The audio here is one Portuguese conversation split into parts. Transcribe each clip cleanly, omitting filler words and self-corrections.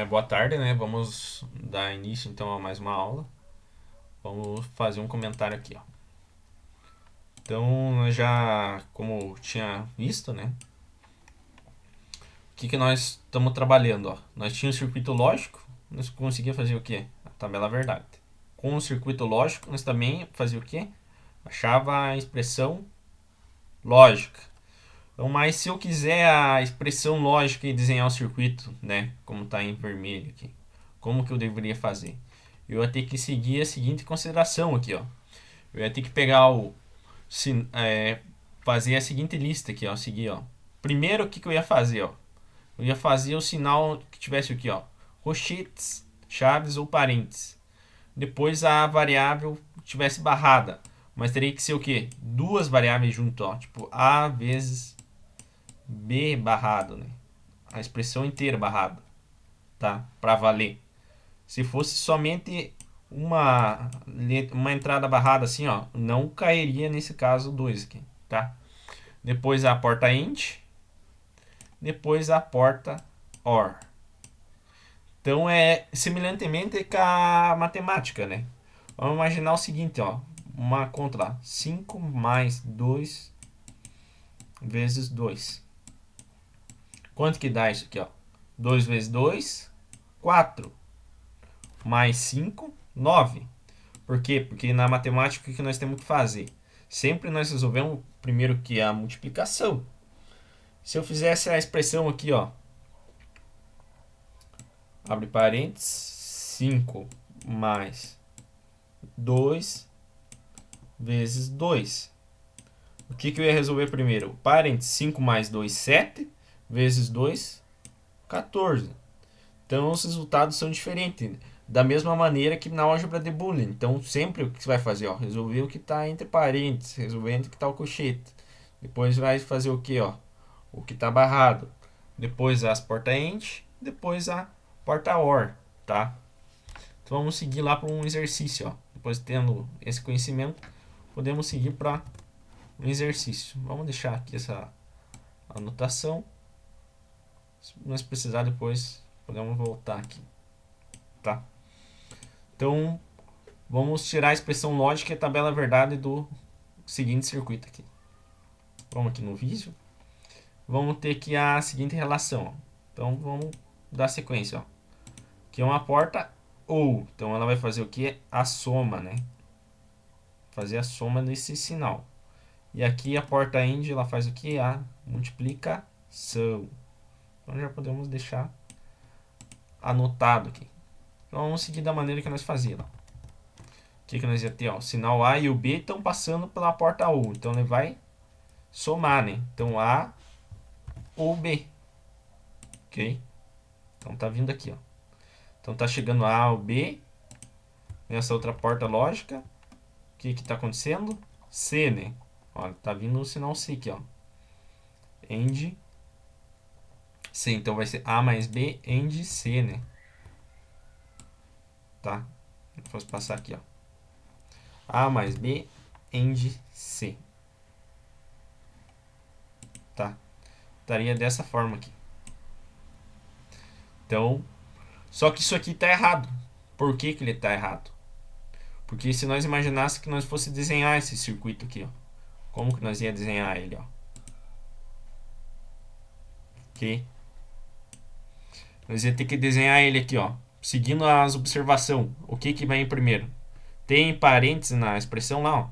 Boa tarde, né? Vamos dar início então a mais uma aula. Vamos fazer um comentário aqui, ó. Então, nós já, como tinha visto, né? O que que nós estamos trabalhando, ó? Nós tínhamos um circuito lógico, nós conseguíamos fazer o quê? A tabela verdade. Com o circuito lógico, nós também fazia o quê? Achava a expressão lógica. Então, mas se eu quiser a expressão lógica e desenhar o circuito, né? Como está em vermelho aqui, como que eu deveria fazer? Eu ia ter que seguir a seguinte consideração aqui, ó. Eu ia ter que pegar fazer a seguinte lista aqui, ó. Seguir, ó. Primeiro, o que que eu ia fazer, ó? Eu ia fazer o sinal que tivesse aqui, ó. Rochetes, chaves ou parênteses. Depois a variável tivesse barrada. Mas teria que ser o quê? Duas variáveis junto, ó. Tipo, A vezes B barrado, né? A expressão inteira barrada, tá? Para valer. Se fosse somente uma entrada barrada assim, ó, não cairia nesse caso 2 aqui, tá? Depois a porta int, depois a porta or. Então é semelhantemente com a matemática, né? Vamos imaginar o seguinte, ó, uma conta lá, 5 mais 2 vezes 2. Quanto que dá isso aqui, ó? 2 vezes 2, 4. Mais 5, 9. Por quê? Porque na matemática o que nós temos que fazer? Sempre nós resolvemos primeiro que é a multiplicação. Se eu fizesse a expressão aqui, ó, abre parênteses, 5 mais 2 vezes 2. O que que eu ia resolver primeiro? Parênteses, 5 mais 2, 7 vezes 2, 14. Então os resultados são diferentes. Da mesma maneira que na álgebra de Boolean. Então sempre o que você vai fazer? Ó, resolver o que está entre parênteses, resolver o que está o cochete. Depois vai fazer o que? Ó, o que está barrado. Depois as porta end, depois a porta or, tá? Então vamos seguir lá para um exercício. Ó. Depois tendo esse conhecimento, podemos seguir para um exercício. Vamos deixar aqui essa anotação. Se nós precisar depois, podemos voltar aqui, tá? Então, vamos tirar a expressão lógica e a tabela verdade do seguinte circuito aqui. Vamos aqui no vídeo. Vamos ter aqui a seguinte relação. Ó. Então, vamos dar sequência. Ó. Aqui é uma porta ou. Então, ela vai fazer o que? A soma, né? Fazer a soma desse sinal. E aqui a porta end, ela faz o que? A multiplicação. Então, já podemos deixar anotado aqui. Então, vamos seguir da maneira que nós fazíamos. O que nós ia ter? Ó, o sinal A e o B estão passando pela porta U. Então ele vai somar, né? Então A ou B. Ok? Então tá vindo aqui, ó. Então tá chegando A ou B. Nessa outra porta lógica. O que que tá acontecendo? C, né? Ó, tá vindo o sinal C aqui, ó. AND C. Então vai ser A mais B AND C, né? Tá? Vou passar aqui, ó. A mais B AND C. Tá? Estaria dessa forma aqui. Então, só que isso aqui está errado. Por que que ele está errado? Porque se nós imaginássemos que nós fosse desenhar esse circuito aqui, ó, como que nós ia desenhar ele, ó? Ok? Nós ia ter que desenhar ele aqui, ó, seguindo as observações. O que que vai em primeiro? Tem parênteses na expressão lá, ó?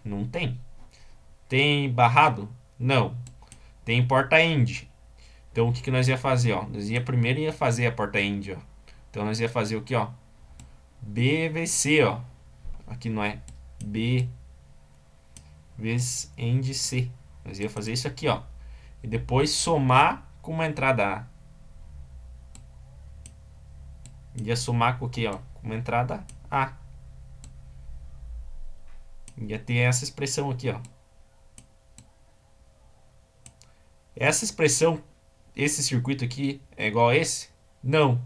Não tem. Tem barrado? Não. Tem porta end. Então o que que nós ia fazer, ó? Nós ia primeiro ia fazer a porta end, ó. Então nós ia fazer o que, ó? BVC, ó. Aqui não é B vezes end C. Nós ia fazer isso aqui, ó. E depois somar com uma entrada A. Ia somar com o que, ó? Com uma entrada A. Ia ter essa expressão aqui, ó. Essa expressão, esse circuito aqui é igual a esse? Não.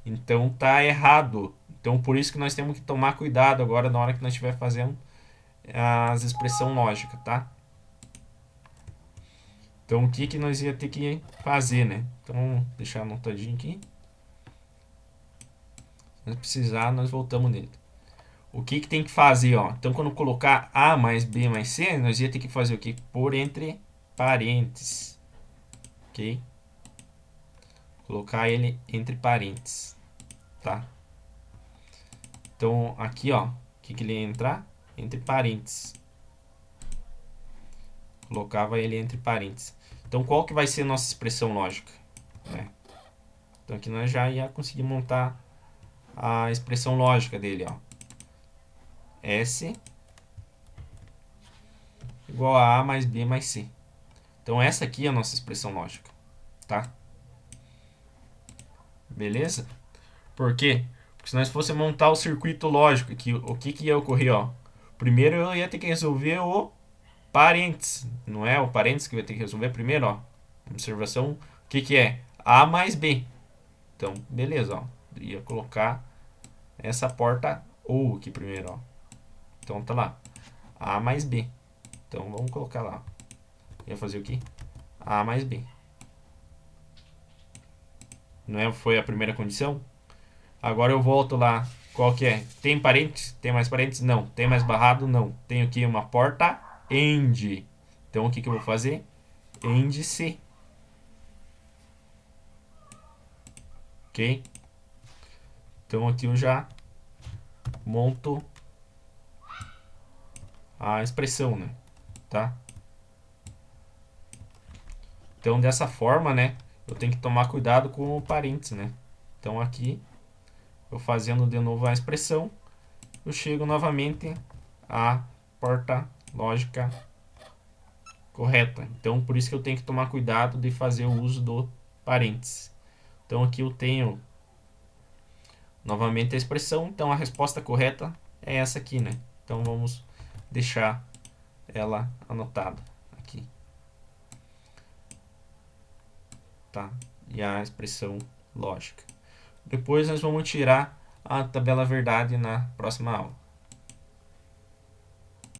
Então tá errado. Então por isso que nós temos que tomar cuidado agora na hora que nós estiver fazendo as expressões lógicas, tá? Então o que que nós ia ter que fazer, né? Então deixar anotadinho aqui. Se precisar, nós voltamos nele. O que tem que fazer, ó? Então, quando colocar A mais B mais C, nós ia ter que fazer o quê? Por entre parênteses. Ok? Colocar ele entre parênteses. Tá? Então, aqui, ó. O que ele ia entrar? Entre parênteses. Colocava ele entre parênteses. Então, qual que vai ser a nossa expressão lógica? Então, aqui nós já ia conseguir montar a expressão lógica dele, ó. S igual a A mais B mais C. Então, essa aqui é a nossa expressão lógica, tá? Beleza? Por quê? Porque se nós fosse montar o circuito lógico aqui, o que ia ocorrer, ó? Primeiro eu ia ter que resolver o parênteses, não é o parênteses que eu ia ter que resolver primeiro, ó. Observação, o que é? A mais B. Então, beleza, ó. Ia colocar essa porta ou aqui primeiro, ó. Então tá lá. A mais B. Então vamos colocar lá. Ia fazer o quê? A mais B. Não é? Foi a primeira condição? Agora eu volto lá. Qual que é? Tem parênteses? Tem mais parênteses? Não. Tem mais barrado? Não. Tenho aqui uma porta end. Então o que eu vou fazer? End C. Ok? Então aqui eu já monto a expressão, né? Tá? Então dessa forma, né? Eu tenho que tomar cuidado com o parênteses, né? Então aqui, eu fazendo de novo a expressão, eu chego novamente à porta lógica correta. Então por isso que eu tenho que tomar cuidado de fazer o uso do parênteses. Então aqui eu tenho novamente a expressão, então a resposta correta é essa aqui, né? Então vamos deixar ela anotada aqui. Tá? E a expressão lógica. Depois nós vamos tirar a tabela verdade na próxima aula.